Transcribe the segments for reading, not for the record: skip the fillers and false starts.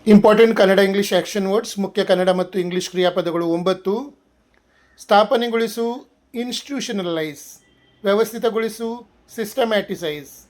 Important Kannada English action words. ಮುಖ್ಯ ಕನ್ನಡ ಮತ್ತು English ಕ್ರಿಯಾಪದಗಳು 9. ಸ್ಥಾಪನೆಗೊಳಿಸು, ಇನ್ಸ್ಟಿಟ್ಯೂಷನಲೈಸ್. ವ್ಯವಸ್ಥಿತಗೊಳಿಸು, ಸಿಸ್ಟಮ್ಯಾಟಿಸೈಸ್.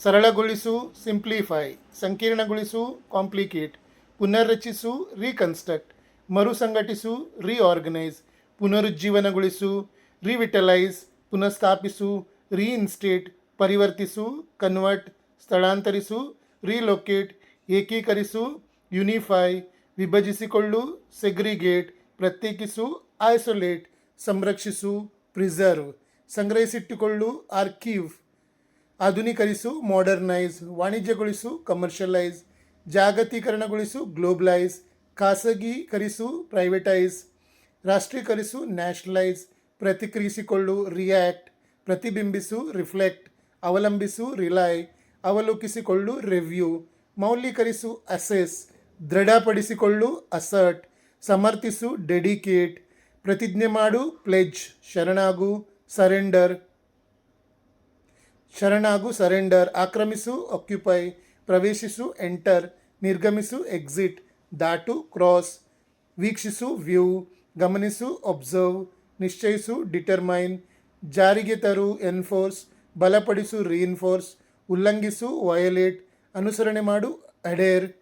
ಸರಳಗೊಳಿಸು, ಸಿಂಪ್ಲಿಫೈ. ಸಂಕೀರ್ಣಗೊಳಿಸು, ಕಾಂಪ್ಲಿಕೇಟ್. ಪುನರ್ರಚಿಸು, ರೀಕನ್ಸ್ಟ್ರಕ್ಟ್. ಮರುಸಂಘಟಿಸು, ರೀಆರ್ಗನೈಸ್. ಪುನರುಜ್ಜೀವನಗೊಳಿಸು, ರಿವಿಟಲೈಸ್. ಪುನಃಸ್ಥಾಪಿಸು, ರೀಇನ್ಸ್ಟೇಟ್. ಪರಿವರ್ತಿಸು, ಕನ್ವರ್ಟ್. ಸ್ಥಳಾಂತರಿಸು, ರೀಲೊಕೇಟ್. ಏಕೀಕರಿಸು, ಯುನಿಫೈ. ವಿಭಜಿಸಿಕೊಳ್ಳು, ಸೆಗ್ರಿಗೇಟ್. ಪ್ರತ್ಯೇಕಿಸು, ಐಸೋಲೇಟ್. ಸಂರಕ್ಷಿಸು, ಪ್ರಿಸರ್ವ್. ಸಂಗ್ರಹಿಸಿಟ್ಟುಕೊಳ್ಳು, ಆರ್ಕೀವ್. ಆಧುನೀಕರಿಸು, ಮಾಡರ್ನೈಸ್. ವಾಣಿಜ್ಯಗೊಳಿಸು, ಕಮರ್ಷಿಯಲೈಸ್. ಜಾಗತೀಕರಣಗೊಳಿಸು, ಗ್ಲೋಬಲೈಸ್. ಖಾಸಗೀಕರಿಸು, ಪ್ರೈವೇಟೈಸ್. ರಾಷ್ಟ್ರೀಕರಿಸು, ನ್ಯಾಷನಲೈಸ್. ಪ್ರತಿಕ್ರಿಯಿಸಿಕೊಳ್ಳು, ರಿಯಾಕ್ಟ್. ಪ್ರತಿಬಿಂಬಿಸು, ರಿಫ್ಲೆಕ್ಟ್. ಅವಲಂಬಿಸು, ರಿಲೈ. ಅವಲೋಕಿಸಿಕೊಳ್ಳು, ರಿವ್ಯೂ. ಮೌಲ್ಯೀಕರಿಸು, ಅಸೆಸ್. ದೃಢಪಡಿಸಿಕೊಳ್ಳು, ಅಸರ್ಟ್. ಸಮರ್ಥಿಸು, ಡೆಡಿಕೇಟ್. ಪ್ರತಿಜ್ಞೆ ಮಾಡು, ಪ್ಲೆಡ್ಜ್. ಶರಣಾಗು, ಸರೆಂಡರ್. ಆಕ್ರಮಿಸು, ಆಕ್ಯುಪೈ. ಪ್ರವೇಶಿಸು, ಎಂಟರ್. ನಿರ್ಗಮಿಸು, ಎಕ್ಸಿಟ್. ದಾಟು, ಕ್ರಾಸ್. ವೀಕ್ಷಿಸು, ವ್ಯೂ. ಗಮನಿಸು, ಒಬ್ಸರ್ವ್. ನಿಶ್ಚಯಿಸು, ಡಿಟರ್ಮೈನ್. ಜಾರಿಗೆ ತರು, ಎನ್ಫೋರ್ಸ್. ಬಲಪಡಿಸು, ರೀಇನ್ಫೋರ್ಸ್. ಉಲ್ಲಂಘಿಸು, ವಯೋಲೇಟ್. ಅನುಸರಣೆ ಮಾಡು, ಅಡೇರ್.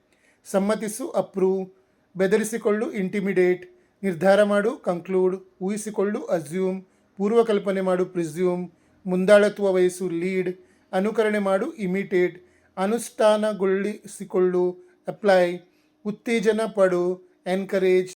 ಸಮ್ಮತಿಸು, ಅಪ್ರೂವ್. ಬೆದರಿಸಿಕೊಳ್ಳು, ಇಂಟಿಮಿಡೇಟ್. ನಿರ್ಧಾರ ಮಾಡು, ಕನ್ಕ್ಲೂಡ್. ಊಹಿಸಿಕೊಳ್ಳು, ಅಸ್ಯೂಮ್. ಪೂರ್ವಕಲ್ಪನೆ ಮಾಡು, ಪ್ರಿಸ್ಯೂಮ್. ಮುಂದಾಳತ್ವ ವಹಿಸು, ಲೀಡ್. ಅನುಕರಣೆ ಮಾಡು, ಇಮಿಟೇಟ್. ಅನುಷ್ಠಾನಗೊಳಿಸಿಕೊಳ್ಳು, ಅಪ್ಲೈ. ಉತ್ತೇಜನ ಪಡು, ಎನ್ಕರೇಜ್.